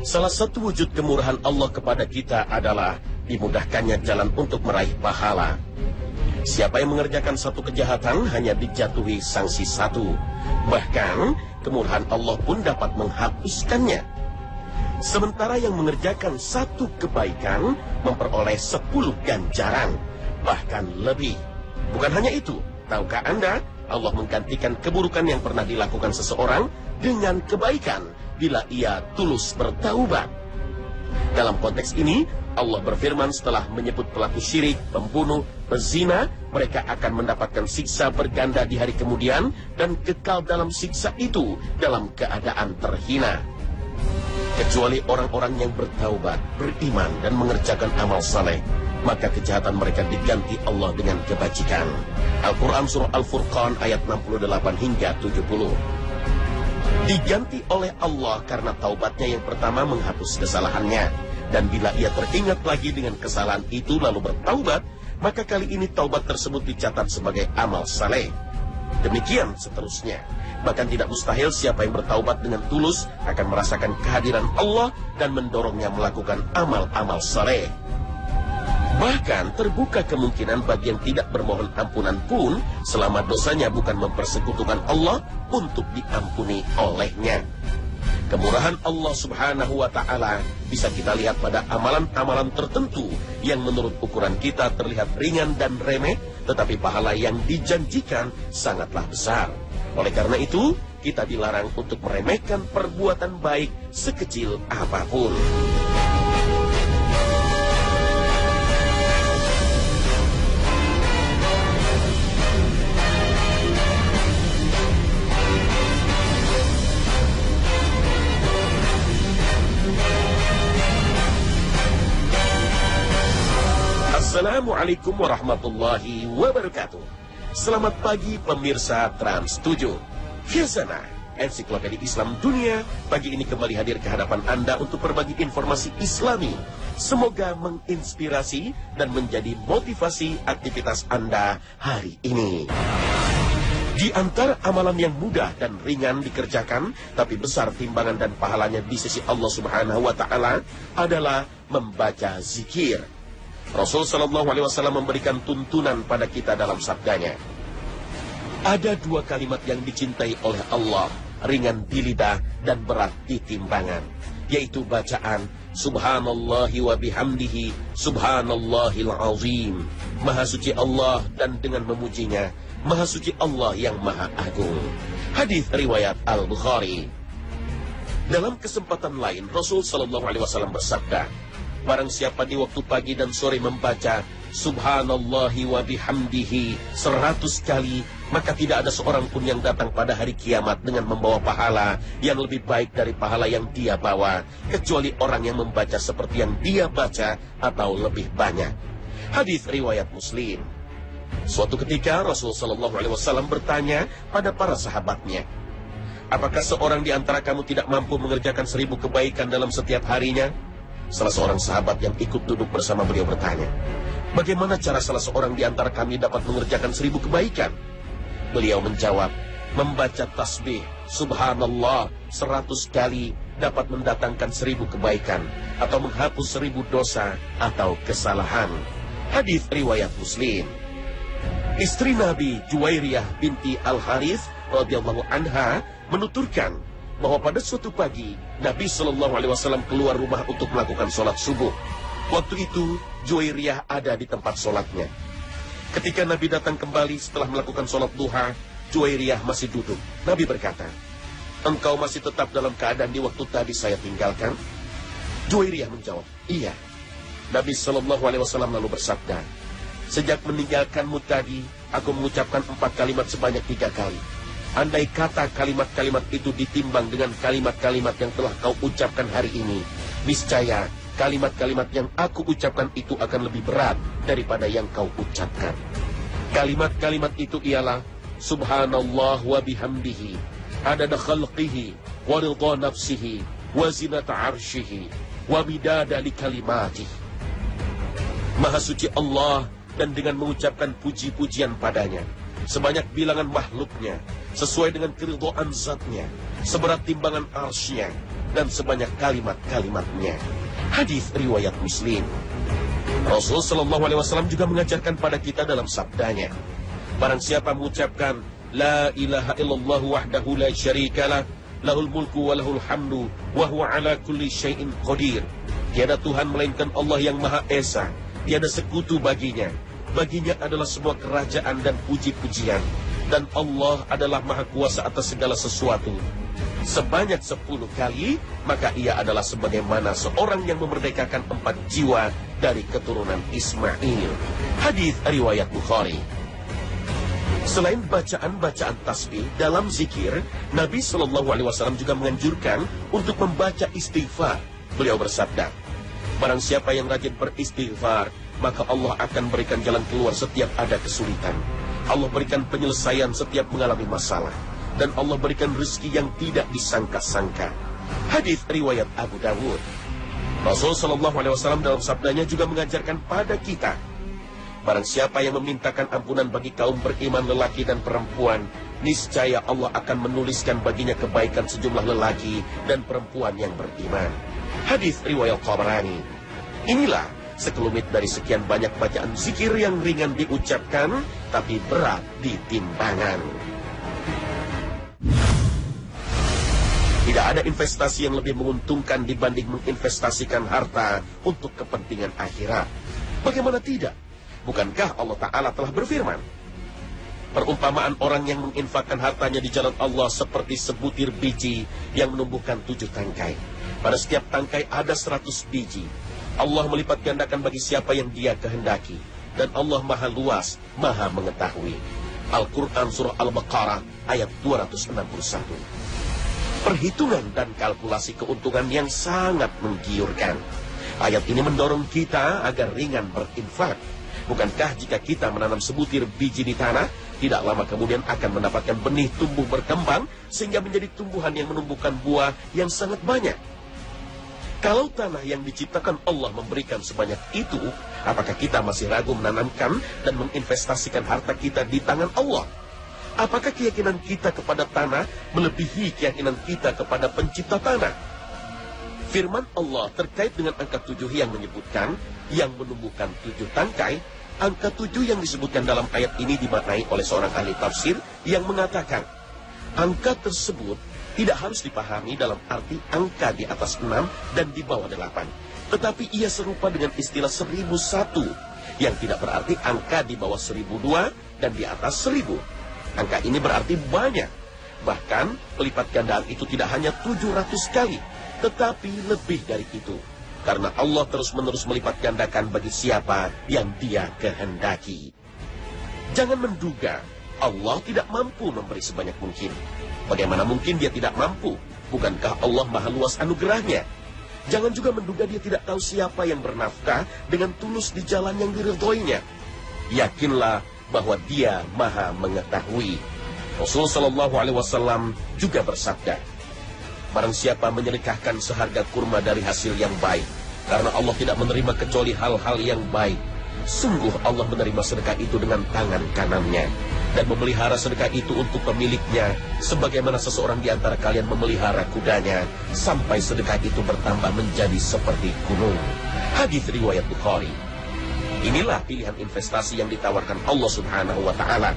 Salah satu wujud kemurahan Allah kepada kita adalah dimudahkannya jalan untuk meraih pahala. Siapa yang mengerjakan satu kejahatan hanya dijatuhi sanksi satu. Bahkan, kemurahan Allah pun dapat menghapuskannya. Sementara yang mengerjakan satu kebaikan memperoleh 10 ganjaran, bahkan lebih. Bukan hanya itu, tahukah Anda, Allah menggantikan keburukan yang pernah dilakukan seseorang dengan kebaikan bila ia tulus bertaubat. Dalam konteks ini, Allah berfirman setelah menyebut pelaku syirik, pembunuh, pezina, mereka akan mendapatkan siksa berganda di hari kemudian dan kekal dalam siksa itu dalam keadaan terhina. Kecuali orang-orang yang bertaubat, beriman, dan mengerjakan amal saleh, maka kejahatan mereka diganti Allah dengan kebajikan. Al-Quran Surah Al-Furqan ayat 68 hingga 70. Diganti oleh Allah karena taubatnya yang pertama menghapus kesalahannya. Dan bila ia teringat lagi dengan kesalahan itu lalu bertaubat, maka kali ini taubat tersebut dicatat sebagai amal saleh. Demikian seterusnya. Bahkan tidak mustahil siapa yang bertaubat dengan tulus akan merasakan kehadiran Allah dan mendorongnya melakukan amal-amal saleh. Bahkan terbuka kemungkinan bagi yang tidak bermohon ampunan pun selama dosanya bukan mempersekutukan Allah untuk diampuni olehnya. Kemurahan Allah Subhanahu wa Ta'ala bisa kita lihat pada amalan-amalan tertentu yang menurut ukuran kita terlihat ringan dan remeh, tetapi pahala yang dijanjikan sangatlah besar. Oleh karena itu, kita dilarang untuk meremehkan perbuatan baik sekecil apapun. Assalamualaikum warahmatullahi wabarakatuh. Selamat pagi pemirsa Trans 7. Firsana, Ensiklopedia Islam Dunia, pagi ini kembali hadir ke hadapan Anda untuk berbagi informasi Islami. Semoga menginspirasi dan menjadi motivasi aktivitas Anda hari ini. Di antara amalan yang mudah dan ringan dikerjakan, tapi besar timbangan dan pahalanya di sisi Allah Subhanahu wa Ta'ala adalah membaca zikir. Rasul Shallallahu Alaihi Wasallam memberikan tuntunan pada kita dalam sabdanya. Ada 2 kalimat yang dicintai oleh Allah, ringan di lidah dan berat di timbangan, yaitu bacaan Subhanallahi wa bihamdihi, Subhanallahil azim. Maha suci Allah dan dengan memujinya, Maha suci Allah yang maha agung. Hadis riwayat Al-Bukhari. Dalam kesempatan lain, Rasul Shallallahu Alaihi Wasallam bersabda, barang siapa di waktu pagi dan sore membaca Subhanallahi wa bihamdihi 100 kali, maka tidak ada seorang pun yang datang pada hari kiamat dengan membawa pahala yang lebih baik dari pahala yang dia bawa, kecuali orang yang membaca seperti yang dia baca atau lebih banyak. Hadis riwayat Muslim. Suatu ketika Rasul Shallallahu Alaihi Wasallam bertanya pada para sahabatnya, apakah seorang di antara kamu tidak mampu mengerjakan 1000 kebaikan dalam setiap harinya? Salah seorang sahabat yang ikut duduk bersama beliau bertanya, bagaimana cara salah seorang di antara kami dapat mengerjakan 1000 kebaikan? Beliau menjawab, membaca tasbih Subhanallah 100 kali dapat mendatangkan 1000 kebaikan atau menghapus 1000 dosa atau kesalahan. Hadis riwayat Muslim. Istri Nabi Juwairiyah binti Al-Harith radhiyallahu anha menuturkan bahwa pada suatu pagi Nabi Shallallahu Alaihi Wasallam keluar rumah untuk melakukan sholat subuh. Waktu itu Juwairiyah ada di tempat sholatnya. Ketika Nabi datang kembali setelah melakukan sholat duha, Juwairiyah masih duduk. Nabi berkata, engkau masih tetap dalam keadaan di waktu tadi saya tinggalkan? Juwairiyah menjawab, iya. Nabi Shallallahu Alaihi Wasallam lalu bersabda, sejak meninggalkanmu tadi, aku mengucapkan 4 kalimat sebanyak 3 kali. Andai kata kalimat-kalimat itu ditimbang dengan kalimat-kalimat yang telah kau ucapkan hari ini, niscaya kalimat-kalimat yang aku ucapkan itu akan lebih berat daripada yang kau ucapkan. Kalimat-kalimat itu ialah Subhanallah wa bihamdihi, adada khalqihi, wa ridha nafsihi, wa zinata arshihi, wa midada li kalimatihi. Maha suci Allah dan dengan mengucapkan puji-pujian padanya, sebanyak bilangan makhluknya, sesuai dengan keridhaan zatnya, seberat timbangan arsy-Nya, dan sebanyak kalimat-kalimatnya. Hadis riwayat Muslim. Rasul Shallallahu Alaihi Wasallam juga mengajarkan pada kita dalam sabdanya, barang siapa mengucapkan La ilaha illallah wahdahu la syarikalah, lahul mulku wa lahul hamdu, wa huwa ala kulli syai'in qadir. Tiada Tuhan melainkan Allah yang Maha Esa, tiada sekutu baginya. Baginya adalah semua kerajaan dan puji-pujian, dan Allah adalah Maha Kuasa atas segala sesuatu. Sebanyak 10 kali, maka ia adalah sebagaimana seorang yang memerdekakan 4 jiwa dari keturunan Ismail. Hadis riwayat Bukhari. Selain bacaan-bacaan tasbih dalam zikir, Nabi Shallallahu Alaihi Wasallam juga menganjurkan untuk membaca istighfar. Beliau bersabda, barang siapa yang rajin beristighfar, maka Allah akan berikan jalan keluar setiap ada kesulitan. Allah berikan penyelesaian setiap mengalami masalah. Dan Allah berikan rezeki yang tidak disangka-sangka. Hadis riwayat Abu Dawud. Rasul Shallallahu Alaihi Wasallam dalam sabdanya juga mengajarkan pada kita, barang siapa yang memintakan ampunan bagi kaum beriman lelaki dan perempuan, niscaya Allah akan menuliskan baginya kebaikan sejumlah lelaki dan perempuan yang beriman. Hadis riwayat Tabarani. Inilah sekelumit dari sekian banyak bacaan zikir yang ringan diucapkan, tapi berat di timbangan. Tidak ada investasi yang lebih menguntungkan dibanding menginvestasikan harta untuk kepentingan akhirat. Bagaimana tidak? Bukankah Allah Ta'ala telah berfirman? Perumpamaan orang yang menginfakkan hartanya di jalan Allah seperti sebutir biji yang menumbuhkan 7 tangkai. Pada setiap tangkai ada 100 biji. Allah melipat gandakan bagi siapa yang Dia kehendaki. Dan Allah Maha Luas, Maha Mengetahui. Al-Quran Surah Al-Baqarah ayat 261. Perhitungan dan kalkulasi keuntungan yang sangat menggiurkan. Ayat ini mendorong kita agar ringan berinfak. Bukankah jika kita menanam sebutir biji di tanah, tidak lama kemudian akan mendapatkan benih tumbuh berkembang, sehingga menjadi tumbuhan yang menumbuhkan buah yang sangat banyak? Kalau tanah yang diciptakan Allah memberikan sebanyak itu, apakah kita masih ragu menanamkan dan menginvestasikan harta kita di tangan Allah? Apakah keyakinan kita kepada tanah melebihi keyakinan kita kepada pencipta tanah? Firman Allah terkait dengan angka 7 yang menyebutkan yang menumbuhkan 7 tangkai. Angka 7 yang disebutkan dalam ayat ini dimaknai oleh seorang ahli tafsir yang mengatakan angka tersebut tidak harus dipahami dalam arti angka di atas 6 dan di bawah 8. Tetapi ia serupa dengan istilah 1001 yang tidak berarti angka di bawah 1002 dan di atas 1000. Angka ini berarti banyak. Bahkan pelipat gandaan itu tidak hanya 700 kali, tetapi lebih dari itu. Karena Allah terus-menerus melipat gandakan bagi siapa yang Dia kehendaki. Jangan menduga Allah tidak mampu memberi sebanyak mungkin. Bagaimana mungkin Dia tidak mampu? Bukankah Allah Maha Luas anugerahnya? Jangan juga menduga Dia tidak tahu siapa yang bernafkah dengan tulus di jalan yang diridhoinya. Yakinlah bahwa Dia Maha Mengetahui. Rasul Shallallahu Alaihi Wasallam juga bersabda, barang siapa menyedekahkan seharga kurma dari hasil yang baik, karena Allah tidak menerima kecuali hal-hal yang baik, sungguh Allah menerima sedekah itu dengan tangan kanannya dan memelihara sedekah itu untuk pemiliknya, sebagaimana seseorang di antara kalian memelihara kudanya sampai sedekah itu bertambah menjadi seperti gunung. Hadis riwayat Bukhari. Inilah pilihan investasi yang ditawarkan Allah Subhanahu wa Ta'ala.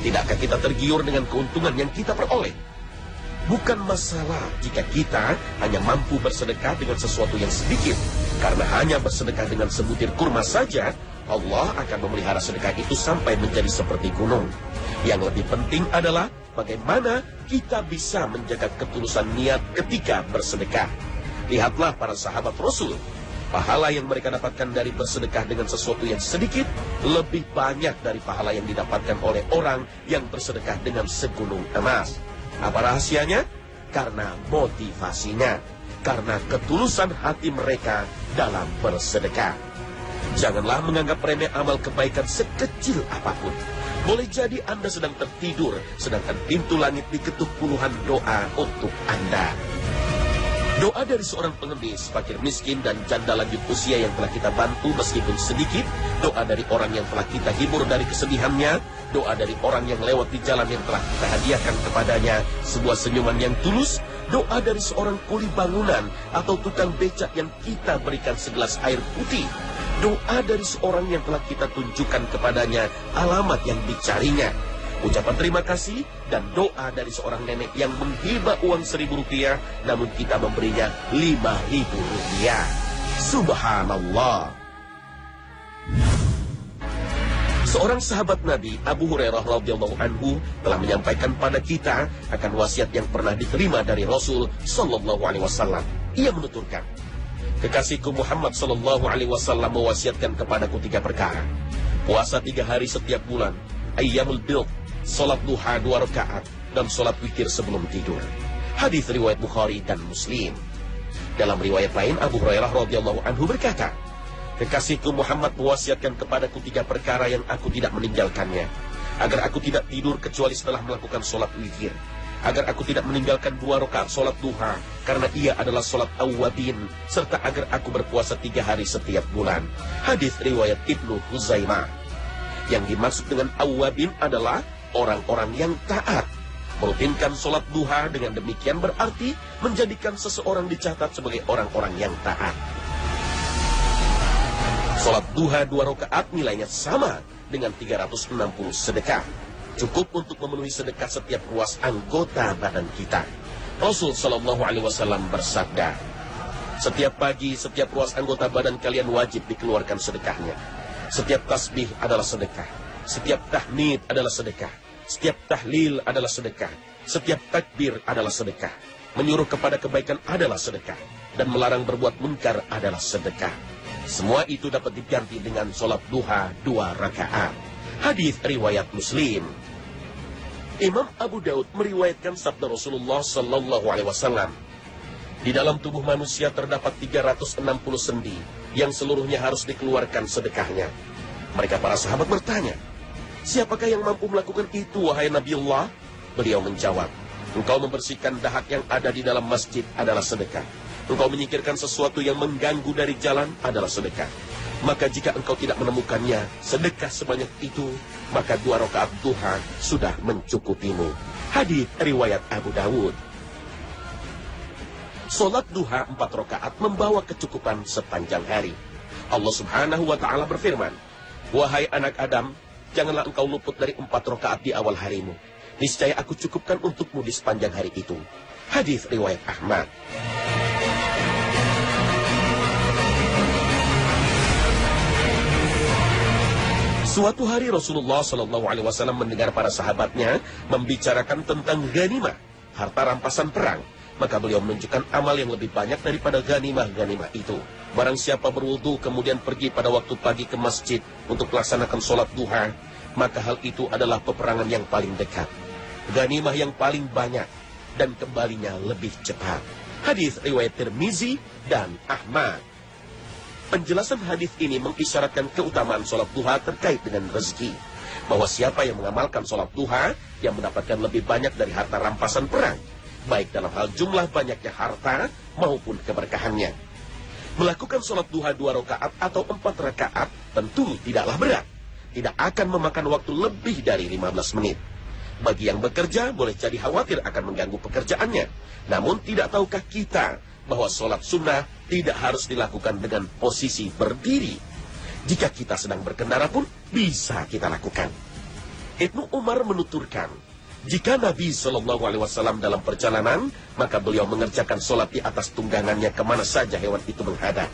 Tidakkah kita tergiur dengan keuntungan yang kita peroleh? Bukan masalah jika kita hanya mampu bersedekah dengan sesuatu yang sedikit. Karena hanya bersedekah dengan sebutir kurma saja, Allah akan memelihara sedekah itu sampai menjadi seperti gunung. Yang lebih penting adalah bagaimana kita bisa menjaga ketulusan niat ketika bersedekah. Lihatlah para sahabat Rasul. Pahala yang mereka dapatkan dari bersedekah dengan sesuatu yang sedikit lebih banyak dari pahala yang didapatkan oleh orang yang bersedekah dengan segunung emas. Apa rahasianya? Karena motivasinya, karena ketulusan hati mereka dalam bersedekah. Janganlah menganggap remeh amal kebaikan sekecil apapun. Boleh jadi Anda sedang tertidur, sedangkan pintu langit diketuk puluhan doa untuk Anda. Doa dari seorang pengemis, fakir miskin, dan janda lanjut usia yang telah kita bantu meskipun sedikit. Doa dari orang yang telah kita hibur dari kesedihannya. Doa dari orang yang lewat di jalan yang telah kita hadiahkan kepadanya sebuah senyuman yang tulus. doa dari seorang kuli bangunan atau tukang becak yang kita berikan segelas air putih, doa dari seorang yang telah kita tunjukkan kepadanya alamat yang dicarinya, ucapan terima kasih, dan doa dari seorang nenek yang menghibah uang Rp1.000 namun kita memberinya Rp5.000. Subhanallah. Seorang sahabat Nabi, Abu Hurairah radhiyallahu anhu, telah menyampaikan pada kita akan wasiat yang pernah diterima dari Rasul sallallahu alaihi wasallam. Ia menuturkan, kekasihku Muhammad sallallahu alaihi wasallam mewasiatkan kepadaku 3 perkara. Puasa 3 hari setiap bulan, ayyamul bid, salat duha 2 rakaat, dan salat witir sebelum tidur. Hadis riwayat Bukhari dan Muslim. Dalam riwayat lain, Abu Hurairah radhiyallahu anhu berkata, kekasihku Muhammad mewasiatkan kepadaku 3 perkara yang aku tidak meninggalkannya, agar aku tidak tidur kecuali setelah melakukan sholat witir, agar aku tidak meninggalkan 2 rakaat sholat duha, karena ia adalah sholat awwabin, serta agar aku berpuasa 3 hari setiap bulan. Hadis riwayat Ibnu Huzaimah. Yang dimaksud dengan awwabin adalah orang-orang yang taat. Merutinkan sholat duha dengan demikian berarti menjadikan seseorang dicatat sebagai orang-orang yang taat. Sholat duha 2 rakaat nilainya sama dengan 360 sedekah. Cukup untuk memenuhi sedekah setiap ruas anggota badan kita. Rasul sallallahu alaihi wasallam bersabda, setiap pagi, setiap ruas anggota badan kalian wajib dikeluarkan sedekahnya. Setiap tasbih adalah sedekah. Setiap tahmid adalah sedekah. Setiap tahlil adalah sedekah. Setiap takbir adalah sedekah. Menyuruh kepada kebaikan adalah sedekah. Dan melarang berbuat munkar adalah sedekah. Semua itu dapat diganti dengan sholat duha 2 rakaat. Hadis riwayat Muslim. Imam Abu Daud meriwayatkan sabda Rasulullah sallallahu alaihi wasallam, di dalam tubuh manusia terdapat 360 sendi yang seluruhnya harus dikeluarkan sedekahnya. Mereka para sahabat bertanya, siapakah yang mampu melakukan itu, wahai Nabiullah? Beliau menjawab, engkau membersihkan dahak yang ada di dalam masjid adalah sedekah. Engkau menyingkirkan sesuatu yang mengganggu dari jalan adalah sedekah. Maka jika engkau tidak menemukannya sedekah sebanyak itu, maka 2 rakaat duha sudah mencukupimu. Hadis riwayat Abu Dawud. Salat duha 4 rakaat membawa kecukupan sepanjang hari. Allah Subhanahu wa taala berfirman, wahai anak Adam, janganlah engkau luput dari 4 rakaat di awal harimu. Niscaya aku cukupkan untukmu di sepanjang hari itu. Hadis riwayat Ahmad. Suatu hari Rasulullah SAW mendengar para sahabatnya membicarakan tentang ghanimah, harta rampasan perang. Maka beliau menunjukkan amal yang lebih banyak daripada ghanimah itu. Barang siapa berwudu kemudian pergi pada waktu pagi ke masjid untuk melaksanakan sholat duha, maka hal itu adalah peperangan yang paling dekat, ghanimah yang paling banyak, dan kembalinya lebih cepat. Hadis riwayat Tirmizi dan Ahmad. Penjelasan hadis ini mengisyaratkan keutamaan sholat duha terkait dengan rezeki. Bahwa siapa yang mengamalkan sholat duha, yang mendapatkan lebih banyak dari harta rampasan perang, baik dalam hal jumlah banyaknya harta maupun keberkahannya. Melakukan sholat duha 2 rakaat atau 4 rakaat tentu tidaklah berat. Tidak akan memakan waktu lebih dari 15 menit. Bagi yang bekerja, boleh jadi khawatir akan mengganggu pekerjaannya. Namun tidak tahukah kita bahwa sholat sunnah tidak harus dilakukan dengan posisi berdiri. Jika kita sedang berkendara pun bisa kita lakukan. Ibnu Umar menuturkan, jika Nabi SAW dalam perjalanan, maka beliau mengerjakan sholat di atas tunggangannya kemana saja hewan itu menghadap.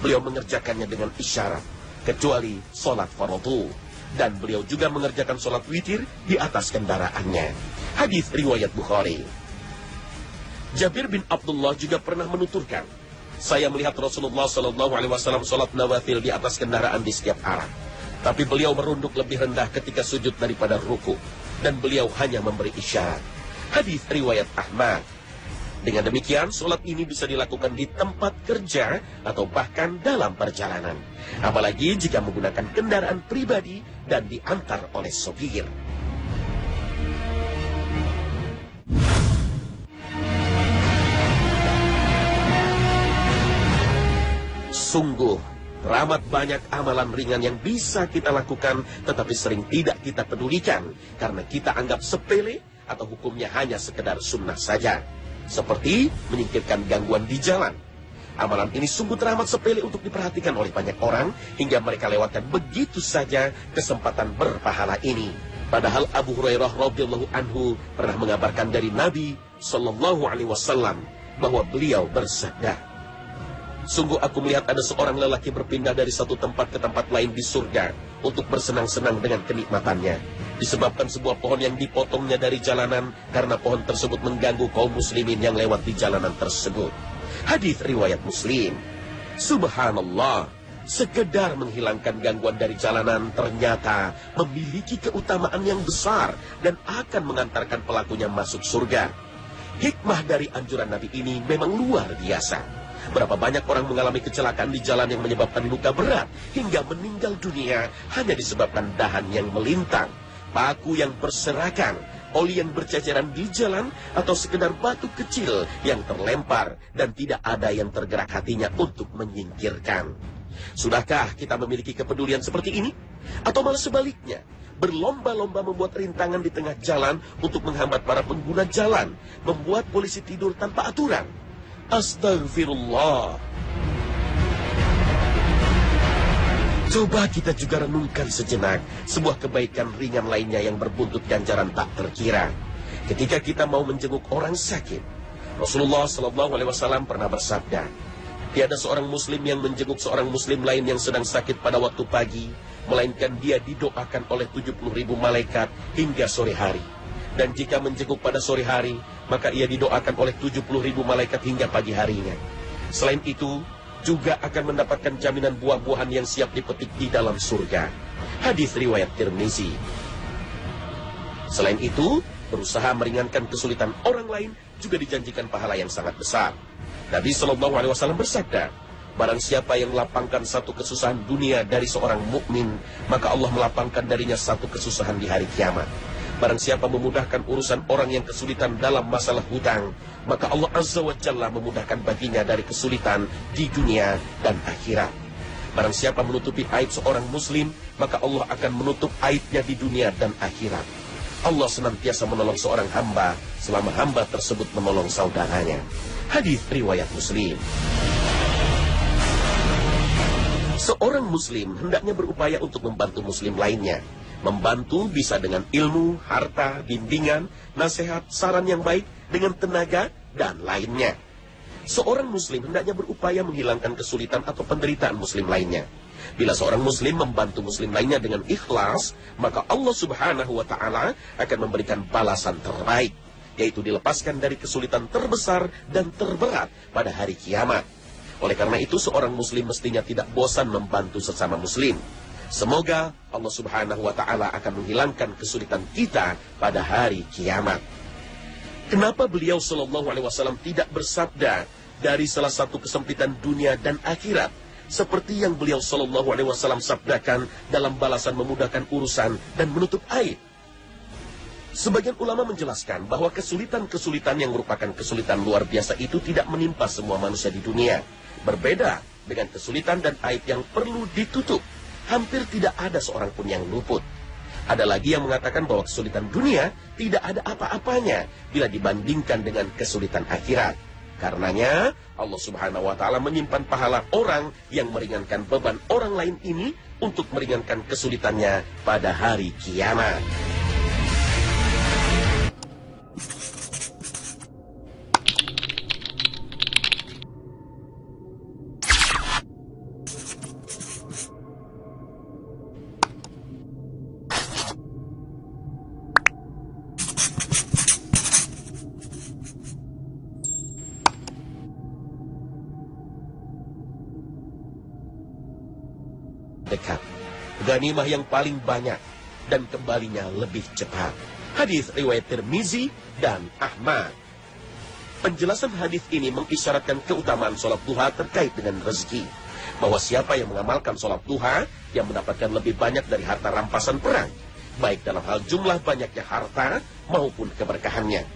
Beliau mengerjakannya dengan isyarat, kecuali sholat fardu. Dan beliau juga mengerjakan sholat witir di atas kendaraannya. Hadis riwayat Bukhari. Jabir bin Abdullah juga pernah menuturkan, saya melihat Rasulullah SAW sholat nawafil di atas kendaraan di setiap arah. Tapi beliau merunduk lebih rendah ketika sujud daripada ruku. Dan beliau hanya memberi isyarat. Hadis riwayat Ahmad. Dengan demikian, sholat ini bisa dilakukan di tempat kerja atau bahkan dalam perjalanan. Apalagi jika menggunakan kendaraan pribadi dan diantar oleh sopir. Sungguh, teramat banyak amalan ringan yang bisa kita lakukan, tetapi sering tidak kita pedulikan, karena kita anggap sepele atau hukumnya hanya sekedar sunnah saja. seperti menyingkirkan gangguan di jalan. Amalan ini sungguh teramat sepele untuk diperhatikan oleh banyak orang, hingga mereka lewatkan begitu saja kesempatan berpahala ini. Padahal Abu Hurairah radhiyallahu anhu pernah mengabarkan dari Nabi Shallallahu Alaihi Wasallam bahwa beliau bersabda, "Sungguh aku melihat ada seorang lelaki berpindah dari satu tempat ke tempat lain di surga untuk bersenang-senang dengan kenikmatannya, disebabkan sebuah pohon yang dipotongnya dari jalanan karena pohon tersebut mengganggu kaum muslimin yang lewat di jalanan tersebut." Hadis riwayat Muslim. Subhanallah, sekedar menghilangkan gangguan dari jalanan ternyata memiliki keutamaan yang besar dan akan mengantarkan pelakunya masuk surga. Hikmah dari anjuran Nabi ini memang luar biasa. Berapa banyak orang mengalami kecelakaan di jalan yang menyebabkan luka berat hingga meninggal dunia hanya disebabkan dahan yang melintang, paku yang berserakan, oli yang berceceran di jalan, atau sekedar batu kecil yang terlempar dan tidak ada yang tergerak hatinya untuk menyingkirkan. Sudahkah kita memiliki kepedulian seperti ini? Atau malah sebaliknya, berlomba-lomba membuat rintangan di tengah jalan untuk menghambat para pengguna jalan, membuat polisi tidur tanpa aturan? Astagfirullah. Coba kita juga renungkan sejenak sebuah kebaikan ringan lainnya yang berbuntut ganjaran tak terkira. Ketika kita mau menjenguk orang sakit, Rasulullah SAW pernah bersabda, tiada seorang muslim yang menjenguk seorang muslim lain yang sedang sakit pada waktu pagi, melainkan dia didoakan oleh 70.000 malaikat hingga sore hari. Dan jika menjenguk pada sore hari, maka ia didoakan oleh 70.000 malaikat hingga pagi harinya. Selain itu, juga akan mendapatkan jaminan buah-buahan yang siap dipetik di dalam surga. Hadis riwayat Tirmizi. Selain itu, berusaha meringankan kesulitan orang lain juga dijanjikan pahala yang sangat besar. Nabi SAW bersabda, barang siapa yang melapangkan satu kesusahan dunia dari seorang mukmin, maka Allah melapangkan darinya satu kesusahan di hari kiamat. Barang siapa memudahkan urusan orang yang kesulitan dalam masalah hutang, maka Allah Azza wa Jalla memudahkan baginya dari kesulitan di dunia dan akhirat. Barang siapa menutupi aib seorang muslim, maka Allah akan menutup aibnya di dunia dan akhirat. Allah senantiasa menolong seorang hamba selama hamba tersebut menolong saudaranya. Hadis riwayat Muslim. Seorang muslim hendaknya berupaya untuk membantu muslim lainnya. Membantu bisa dengan ilmu, harta, bimbingan, nasihat, saran yang baik, dengan tenaga, dan lainnya. Seorang muslim hendaknya berupaya menghilangkan kesulitan atau penderitaan muslim lainnya. Bila seorang muslim membantu muslim lainnya dengan ikhlas, maka Allah Subhanahu wa Ta'ala akan memberikan balasan terbaik, yaitu dilepaskan dari kesulitan terbesar dan terberat pada hari kiamat. Oleh karena itu, seorang muslim mestinya tidak bosan membantu sesama muslim. Semoga Allah Subhanahu wa Ta'ala akan menghilangkan kesulitan kita pada hari kiamat. Kenapa beliau Shallallahu Alaihi Wasallam tidak bersabda dari salah satu kesempitan dunia dan akhirat, seperti yang beliau Shallallahu Alaihi Wasallam sabdakan dalam balasan memudahkan urusan dan menutup aib? Sebagian ulama menjelaskan bahwa kesulitan-kesulitan yang merupakan kesulitan luar biasa itu tidak menimpa semua manusia di dunia. Berbeda dengan kesulitan dan aib yang perlu ditutup. Hampir tidak ada seorang pun yang luput. Ada lagi yang mengatakan bahwa kesulitan dunia tidak ada apa-apanya bila dibandingkan dengan kesulitan akhirat. Karenanya Allah Subhanahu wa Ta'ala menyimpan pahala orang yang meringankan beban orang lain ini untuk meringankan kesulitannya pada hari kiamat. Dekat, ganimah yang paling banyak dan kembalinya lebih cepat. Hadis riwayat Tirmizi dan Ahmad. Penjelasan hadis ini mengisyaratkan keutamaan sholat duha terkait dengan rezeki, bahwa siapa yang mengamalkan sholat duha yang mendapatkan lebih banyak dari harta rampasan perang, baik dalam hal jumlah banyaknya harta maupun keberkahannya.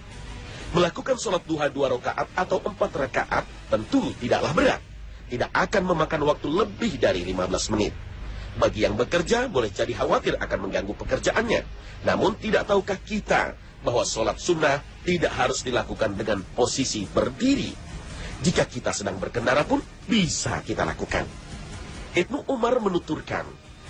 Melakukan sholat duha 2 rakaat atau 4 rakaat tentu tidaklah berat, tidak akan memakan waktu lebih dari 15 menit. Bagi yang bekerja, boleh jadi khawatir akan mengganggu pekerjaannya. Namun, tidak tahukah kita bahwa sholat sunnah tidak harus dilakukan dengan posisi berdiri? Jika kita sedang berkendara pun, bisa kita lakukan. Ibnu Umar menuturkan,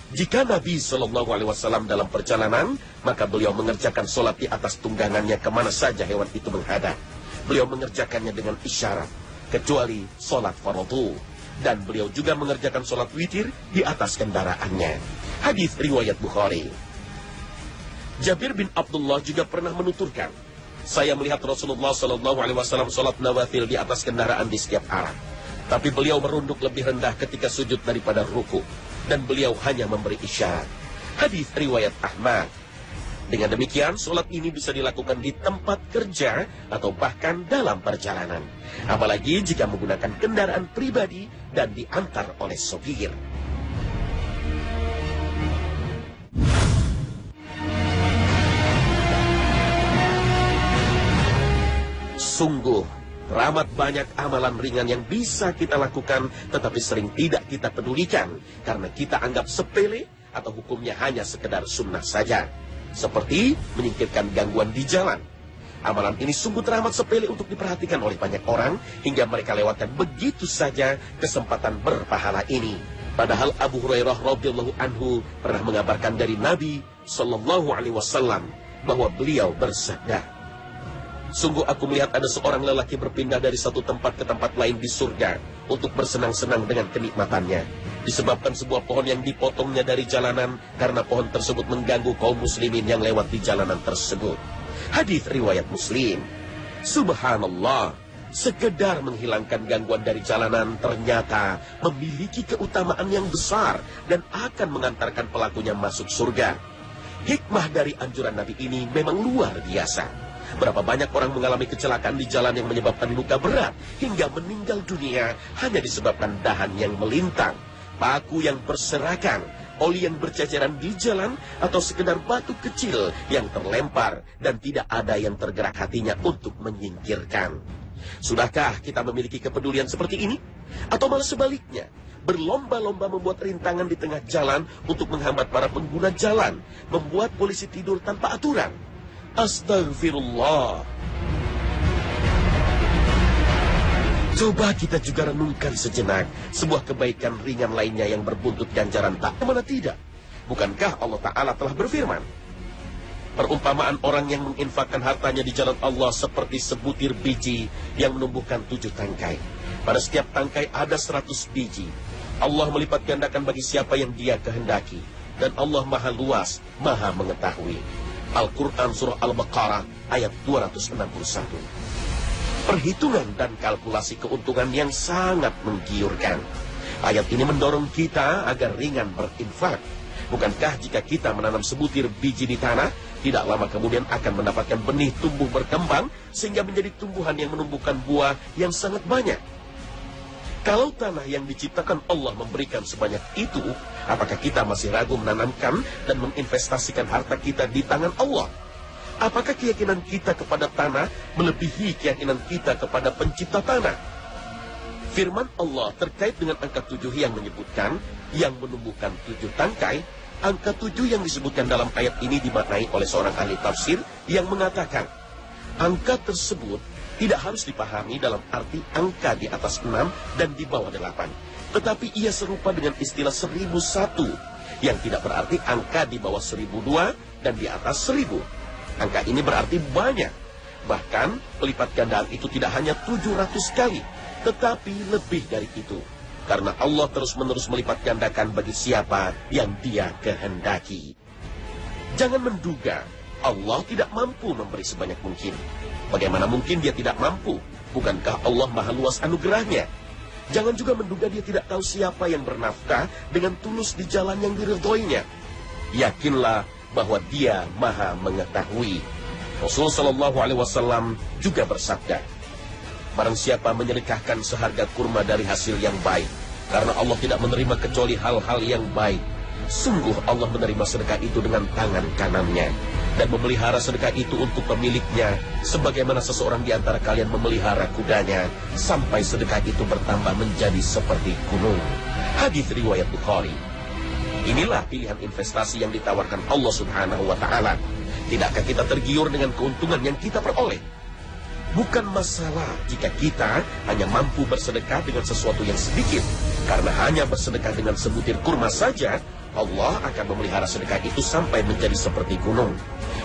jika Nabi SAW dalam perjalanan, maka beliau mengerjakan sholat di atas tunggangannya kemana saja hewan itu menghadap. Beliau mengerjakannya dengan isyarat, kecuali sholat fardu. Dan beliau juga mengerjakan sholat witir di atas kendaraannya. Hadis riwayat Bukhari. Jabir bin Abdullah juga pernah menuturkan, saya melihat Rasulullah SAW sholat nawafil di atas kendaraan di setiap arah. Tapi beliau merunduk lebih rendah ketika sujud daripada ruku. Dan beliau hanya memberi isyarat. Hadis riwayat Ahmad. Dengan demikian, sholat ini bisa dilakukan di tempat kerja atau bahkan dalam perjalanan. Apalagi jika menggunakan kendaraan pribadi dan diantar oleh sopir. Sungguh, teramat banyak amalan ringan yang bisa kita lakukan, tetapi sering tidak kita pedulikan, karena kita anggap sepele atau hukumnya hanya sekedar sunnah saja. Seperti menyingkirkan gangguan di jalan. Amalan ini sungguh teramat sepele untuk diperhatikan oleh banyak orang, hingga mereka lewatkan begitu saja kesempatan berpahala ini. Padahal Abu Hurairah radhiyallahu anhu pernah mengabarkan dari Nabi Shallallahu Alaihi Wasallam bahwa beliau bersabda, sungguh aku melihat ada seorang lelaki berpindah dari satu tempat ke tempat lain di surga untuk bersenang-senang dengan kenikmatannya. Disebabkan sebuah pohon yang dipotongnya dari jalanan karena pohon tersebut mengganggu kaum muslimin yang lewat di jalanan tersebut. Hadis riwayat Muslim. Subhanallah, sekedar menghilangkan gangguan dari jalanan ternyata memiliki keutamaan yang besar dan akan mengantarkan pelakunya masuk surga. Hikmah dari anjuran Nabi ini memang luar biasa. Berapa banyak orang mengalami kecelakaan di jalan yang menyebabkan luka berat hingga meninggal dunia hanya disebabkan dahan yang melintang, paku yang berserakan, oli yang berceceran di jalan, atau sekedar batu kecil yang terlempar dan tidak ada yang tergerak hatinya untuk menyingkirkan. Sudahkah kita memiliki kepedulian seperti ini? Atau malah sebaliknya, berlomba-lomba membuat rintangan di tengah jalan untuk menghambat para pengguna jalan, membuat polisi tidur tanpa aturan? Astagfirullah. Coba kita juga renungkan sejenak sebuah kebaikan ringan lainnya yang berbuntut ganjaran tak kemana tidak. Bukankah Allah Ta'ala telah berfirman, perumpamaan orang yang menginfakkan hartanya di jalan Allah seperti sebutir biji yang menumbuhkan 7 tangkai. Pada setiap tangkai ada 100 biji. Allah melipat gandakan bagi siapa yang Dia kehendaki. Dan Allah Maha Luas, Maha Mengetahui. Al-Quran Surah Al-Baqarah ayat 261. Perhitungan dan kalkulasi keuntungan yang sangat menggiurkan. Ayat ini mendorong kita agar ringan berinfak. Bukankah jika kita menanam sebutir biji di tanah, tidak lama kemudian akan mendapatkan benih tumbuh berkembang sehingga menjadi tumbuhan yang menumbuhkan buah yang sangat banyak? Kalau tanah yang diciptakan Allah memberikan sebanyak itu, apakah kita masih ragu menanamkan dan menginvestasikan harta kita di tangan Allah? Apakah keyakinan kita kepada tanah melebihi keyakinan kita kepada pencipta tanah? Firman Allah terkait dengan angka 7 yang menyebutkan yang menumbuhkan 7 tangkai, angka 7 yang disebutkan dalam ayat ini dimaknai oleh seorang ahli tafsir yang mengatakan, angka tersebut tidak harus dipahami dalam arti angka di atas 6 dan di bawah 8. Tetapi ia serupa dengan istilah 1001, yang tidak berarti angka di bawah 1002 dan di atas 1000. Angka ini berarti banyak. Bahkan pelipat gandaan itu tidak hanya 700 kali, tetapi lebih dari itu. Karena Allah terus-menerus melipat gandakan bagi siapa yang Dia kehendaki. Jangan menduga Allah tidak mampu memberi sebanyak mungkin. Bagaimana mungkin Dia tidak mampu? Bukankah Allah Maha Luas anugerahnya? Jangan juga menduga Dia tidak tahu siapa yang bernafkah dengan tulus di jalan yang diridhoinya. Yakinlah bahwa Dia Maha Mengetahui. Rasulullah Shallallahu Alaihi Wasallam juga bersabda, barang siapa menyedekahkan seharga kurma dari hasil yang baik, karena Allah tidak menerima kecuali hal-hal yang baik, sungguh Allah menerima sedekah itu dengan tangan kanannya dan memelihara sedekah itu untuk pemiliknya, sebagaimana seseorang di antara kalian memelihara kudanya sampai sedekah itu bertambah menjadi seperti gunung. Hadis riwayat Bukhari. Inilah pilihan investasi yang ditawarkan Allah Subhanahu wa Ta'ala. Tidakkah kita tergiur dengan keuntungan yang kita peroleh? Bukan masalah jika kita hanya mampu bersedekah dengan sesuatu yang sedikit. Karena hanya bersedekah dengan sebutir kurma saja, Allah akan memelihara sedekah itu sampai menjadi seperti gunung.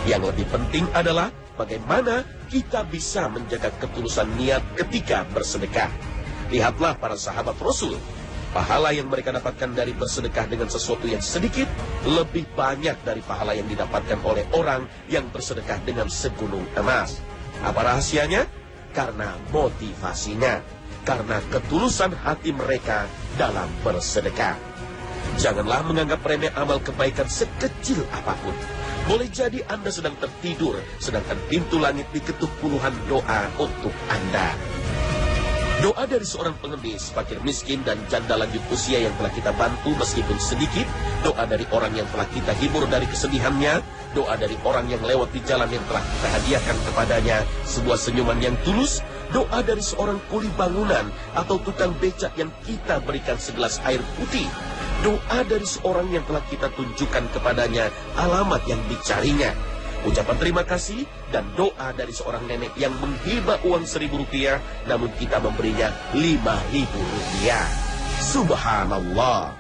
Yang lebih penting adalah bagaimana kita bisa menjaga ketulusan niat ketika bersedekah. Lihatlah para sahabat Rasul. Pahala yang mereka dapatkan dari bersedekah dengan sesuatu yang sedikit lebih banyak dari pahala yang didapatkan oleh orang yang bersedekah dengan segunung emas. Apa rahasianya? Karena motivasinya, karena ketulusan hati mereka dalam bersedekah. Janganlah menganggap remeh amal kebaikan sekecil apapun. Boleh jadi Anda sedang tertidur, sedangkan pintu langit diketuk puluhan doa untuk Anda. Doa dari seorang pengemis, fakir miskin, dan janda lanjut usia yang telah kita bantu meskipun sedikit. Doa dari orang yang telah kita hibur dari kesedihannya. Doa dari orang yang lewat di jalan yang telah kita hadiahkan kepadanya sebuah senyuman yang tulus. Doa dari seorang kuli bangunan atau tukang becak yang kita berikan segelas air putih. Doa dari seorang yang telah kita tunjukkan kepadanya alamat yang dicarinya. Ucapan terima kasih dan doa dari seorang nenek yang menghibah uang Rp1.000 namun kita memberinya Rp5.000. Subhanallah.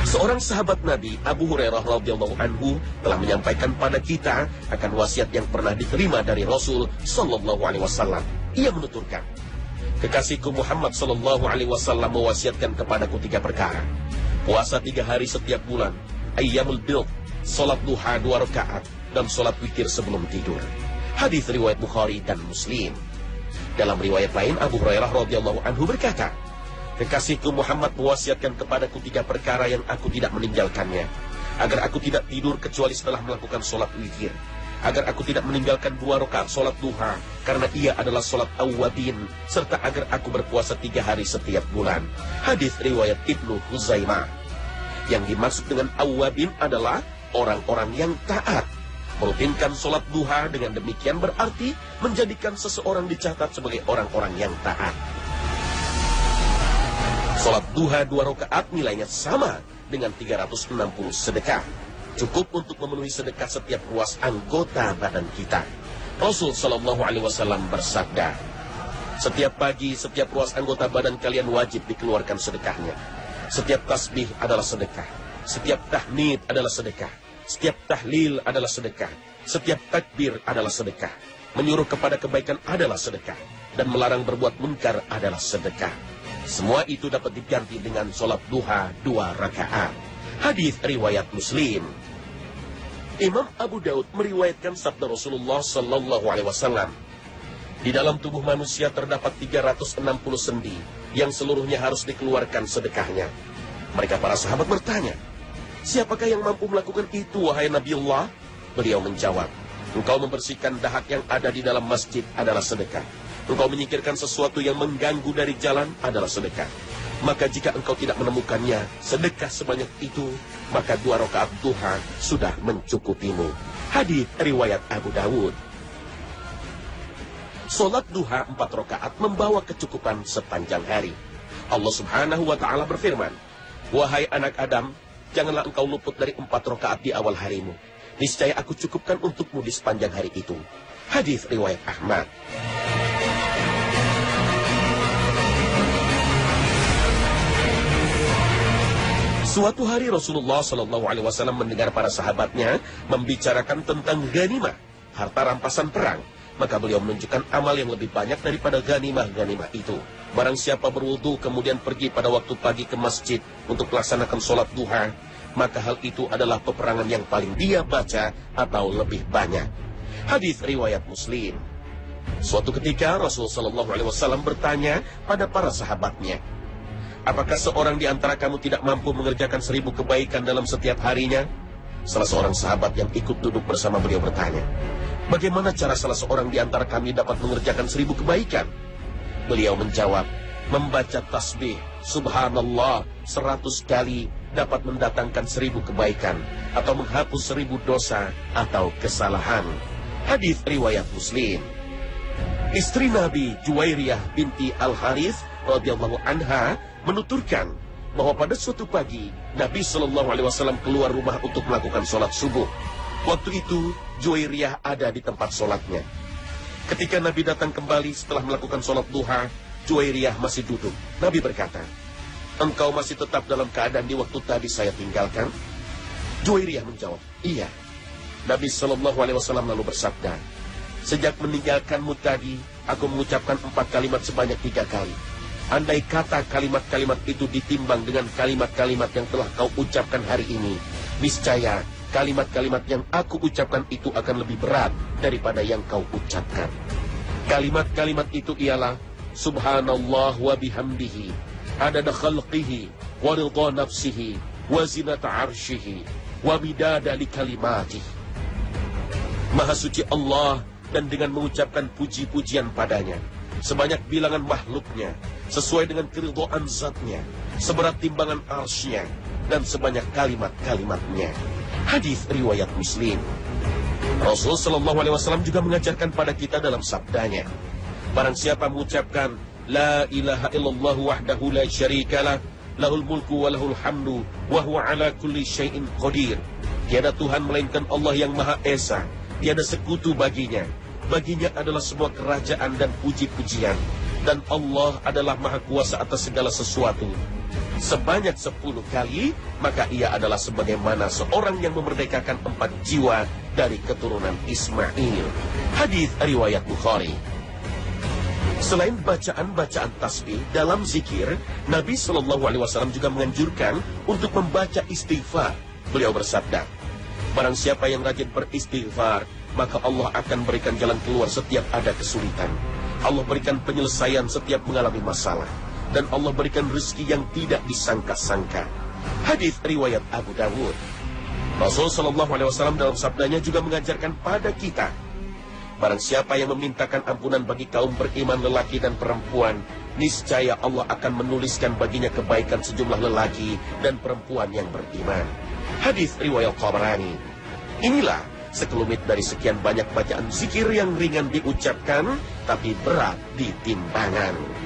Seorang sahabat Nabi, Abu Hurairah radhiyallahu anhu, telah menyampaikan pada kita akan wasiat yang pernah diterima dari Rasul sallallahu alaihi wasallam. Ia menuturkan, kekasihku Muhammad sallallahu alaihi wasallam mewasiatkan kepadaku 3 perkara. Puasa 3 hari setiap bulan, ayyamul bid, salat duha 2 rakaat, dan salat witir sebelum tidur. Hadis riwayat Bukhari dan Muslim. Dalam riwayat lain, Abu Hurairah radhiyallahu anhu berkata, kekasihku Muhammad mewasiatkan kepadaku 3 perkara yang aku tidak meninggalkannya, agar aku tidak tidur kecuali setelah melakukan salat witir, agar aku tidak meninggalkan 2 rakaat salat duha karena ia adalah salat awwabin, serta agar aku berpuasa 3 hari setiap bulan. Hadis riwayat Ibnu Huzaimah. Yang dimaksud dengan awwabin adalah orang-orang yang taat. Merutinkan salat duha dengan demikian berarti menjadikan seseorang dicatat sebagai orang-orang yang taat. Salat duha 2 rakaat nilainya sama dengan 360 sedekah. Cukup untuk memenuhi sedekah setiap ruas anggota badan kita. Rasul sallallahu alaihi wasallam bersabda, setiap pagi, setiap ruas anggota badan kalian wajib dikeluarkan sedekahnya. Setiap tasbih adalah sedekah. Setiap tahmid adalah sedekah. Setiap tahlil adalah sedekah. Setiap takbir adalah sedekah. Menyuruh kepada kebaikan adalah sedekah. Dan melarang berbuat munkar adalah sedekah. Semua itu dapat diganti dengan sholat duha 2 rakaat. Hadis riwayat Muslim. Imam Abu Daud meriwayatkan sabda Rasulullah sallallahu alaihi wasallam, di dalam tubuh manusia terdapat 360 sendi yang seluruhnya harus dikeluarkan sedekahnya. Mereka para sahabat bertanya, siapakah yang mampu melakukan itu, wahai Nabiullah? Beliau menjawab, engkau membersihkan dahak yang ada di dalam masjid adalah sedekah. Engkau menyingkirkan sesuatu yang mengganggu dari jalan adalah sedekah. Maka jika engkau tidak menemukannya sedekah sebanyak itu, maka 2 rakaat duha sudah mencukupimu. Hadis riwayat Abu Dawud. Salat duha 4 rakaat membawa kecukupan sepanjang hari. Allah Subhanahu wa Ta'ala berfirman, wahai anak Adam, janganlah engkau luput dari 4 rakaat di awal harimu. Niscaya aku cukupkan untukmu di sepanjang hari itu. Hadis riwayat Ahmad. Suatu hari Rasulullah SAW mendengar para sahabatnya membicarakan tentang ghanimah, harta rampasan perang. Maka beliau menunjukkan amal yang lebih banyak daripada ghanimah itu. Barang siapa berwudu kemudian pergi pada waktu pagi ke masjid untuk melaksanakan sholat duha, maka hal itu adalah peperangan yang paling dia baca atau lebih banyak. Hadis riwayat Muslim. Suatu ketika Rasulullah SAW bertanya pada para sahabatnya, apakah seorang di antara kamu tidak mampu mengerjakan 1000 kebaikan dalam setiap harinya? Salah seorang sahabat yang ikut duduk bersama beliau bertanya, bagaimana cara salah seorang di antara kami dapat mengerjakan 1000 kebaikan? Beliau menjawab, membaca tasbih subhanallah 100 kali dapat mendatangkan 1000 kebaikan atau menghapus 1000 dosa atau kesalahan. Hadis riwayat Muslim. Istri Nabi Juwairiyah binti Al-Harith radhiyallahu anha menuturkan, bahwa pada suatu pagi Nabi Shallallahu Alaihi Wasallam keluar rumah untuk melakukan sholat subuh. Waktu itu Juwairiyah ada di tempat sholatnya. Ketika Nabi datang kembali setelah melakukan sholat duha, Juwairiyah masih duduk. Nabi berkata, "Engkau masih tetap dalam keadaan di waktu tadi saya tinggalkan?" Juwairiyah menjawab, "Iya." Nabi Shallallahu Alaihi Wasallam lalu bersabda, "Sejak meninggalkanmu tadi, aku mengucapkan 4 kalimat sebanyak 3 kali. Andai kata kalimat-kalimat itu ditimbang dengan kalimat-kalimat yang telah kau ucapkan hari ini, niscaya kalimat-kalimat yang aku ucapkan itu akan lebih berat daripada yang kau ucapkan. Kalimat-kalimat itu ialah Subhanallah wa bihamdihi, adada khalqihi, wa ridha nafsihi, wa zinata arshihi, wa midada li kalimatih." Maha suci Allah, dan dengan mengucapkan puji-pujian padanya sebanyak bilangan makhluknya, sesuai dengan keridhaan zatnya, seberat timbangan arsy-Nya, dan sebanyak kalimat-kalimatnya. Hadis riwayat Muslim. Rasul Shallallahu Alaihi Wasallam juga mengajarkan pada kita dalam sabdanya, barang siapa mengucapkan La ilaha illallah wahdahu la syarikalah, lahul mulku wa lahul hamdu, wa huwa ala kulli syai'in qadir. Tiada Tuhan melainkan Allah yang Maha Esa, tiada sekutu baginya. Baginya adalah semua kerajaan dan puji-pujian, dan Allah adalah Maha Kuasa atas segala sesuatu. Sebanyak 10 kali, maka ia adalah sebagaimana seorang yang memerdekakan 4 jiwa dari keturunan Ismail. Hadis riwayat Bukhari. Selain bacaan-bacaan tasbih dalam zikir, Nabi Shallallahu Alaihi Wasallam juga menganjurkan untuk membaca istighfar. Beliau bersabda, barang siapa yang rajin beristighfar, maka Allah akan berikan jalan keluar setiap ada kesulitan. Allah berikan penyelesaian setiap mengalami masalah. Dan Allah berikan rezeki yang tidak disangka-sangka. Hadis riwayat Abu Dawud. Rasul Shallallahu Alaihi Wasallam dalam sabdanya juga mengajarkan pada kita, barang siapa yang memintakan ampunan bagi kaum beriman lelaki dan perempuan, niscaya Allah akan menuliskan baginya kebaikan sejumlah lelaki dan perempuan yang beriman. Hadis riwayat Tabarani. Inilah sekelumit dari sekian banyak bacaan zikir yang ringan diucapkan, tapi berat di timbangan.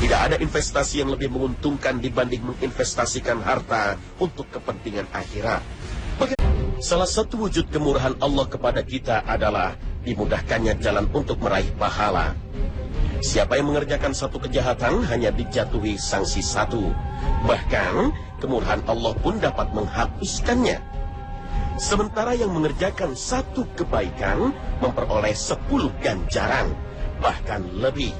Tidak ada investasi yang lebih menguntungkan dibanding menginvestasikan harta untuk kepentingan akhirat. Salah satu wujud kemurahan Allah kepada kita adalah dimudahkannya jalan untuk meraih pahala. Siapa yang mengerjakan satu kejahatan hanya dijatuhi sanksi 1. Bahkan kemurahan Allah pun dapat menghapuskannya. Sementara yang mengerjakan 1 kebaikan memperoleh 10 ganjaran, bahkan lebih.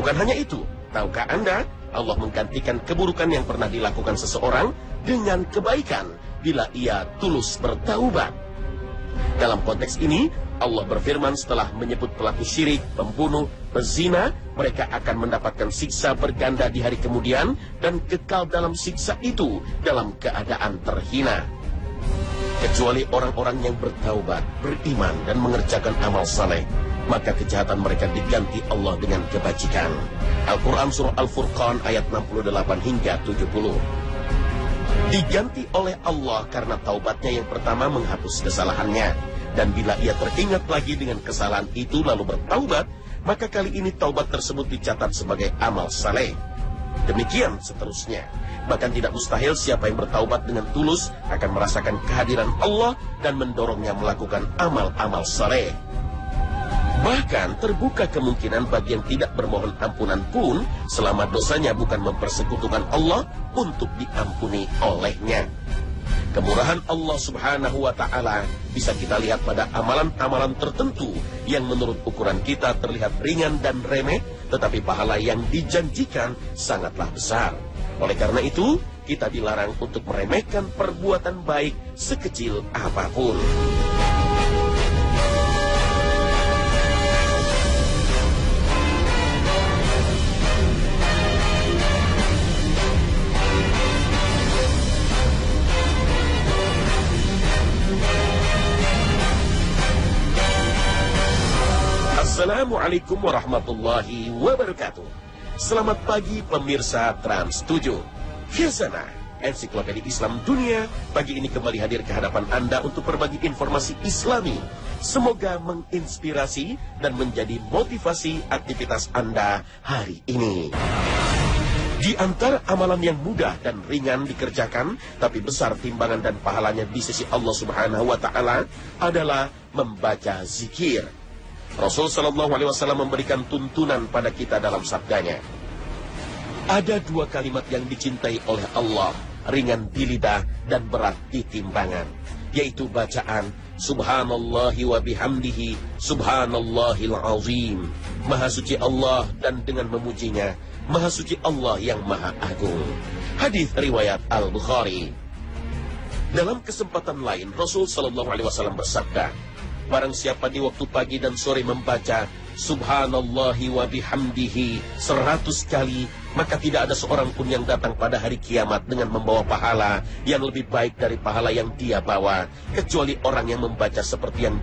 Bukan hanya itu, tahukah Anda, Allah menggantikan keburukan yang pernah dilakukan seseorang dengan kebaikan bila ia tulus bertaubat. Dalam konteks ini, Allah berfirman setelah menyebut pelaku syirik, pembunuh, pezina, mereka akan mendapatkan siksa berganda di hari kemudian dan kekal dalam siksa itu dalam keadaan terhina. Kecuali orang-orang yang bertaubat, beriman, dan mengerjakan amal saleh, maka kejahatan mereka diganti Allah dengan kebajikan. Al-Quran Surah Al-Furqan ayat 68 hingga 70. Diganti oleh Allah karena taubatnya yang pertama menghapus kesalahannya. Dan bila ia teringat lagi dengan kesalahan itu lalu bertaubat, maka kali ini taubat tersebut dicatat sebagai amal saleh. Demikian seterusnya. Bahkan tidak mustahil siapa yang bertaubat dengan tulus akan merasakan kehadiran Allah dan mendorongnya melakukan amal-amal saleh. Bahkan terbuka kemungkinan bagi yang tidak bermohon ampunan pun selama dosanya bukan mempersekutukan Allah untuk diampuni olehnya. Kemurahan Allah Subhanahu wa Ta'ala bisa kita lihat pada amalan-amalan tertentu yang menurut ukuran kita terlihat ringan dan remeh, tetapi pahala yang dijanjikan sangatlah besar. Oleh karena itu, kita dilarang untuk meremehkan perbuatan baik sekecil apapun. Assalamualaikum warahmatullahi wabarakatuh. Selamat pagi pemirsa Trans 7. Khazanah Ensiklopedia Islam Dunia pagi ini kembali hadir ke hadapan Anda untuk berbagi informasi Islami Semoga menginspirasi dan menjadi motivasi aktivitas Anda hari ini. Di antara amalan yang mudah dan ringan dikerjakan, tapi besar timbangan dan pahalanya di sisi Allah Subhanahu wa Ta'ala adalah membaca zikir. Rasul Shallallahu Alaihi Wasallam memberikan tuntunan pada kita dalam sabdanya. Ada dua kalimat yang dicintai oleh Allah, ringan di lidah dan berat di timbangan, yaitu bacaan Subhanallahi wa bihamdihi, Subhanallahil azim. Maha suci Allah dan dengan memujinya, Maha suci Allah yang maha agung. Hadis riwayat Al-Bukhari. Dalam kesempatan lain, Rasul Shallallahu Alaihi Wasallam bersabda, barang siapa di waktu pagi dan sore membaca Subhanallahi wa bihamdihi 100 kali, maka tidak ada seorang pun yang datang pada hari kiamat dengan membawa pahala yang lebih baik dari pahala yang dia bawa, kecuali orang yang membaca seperti yang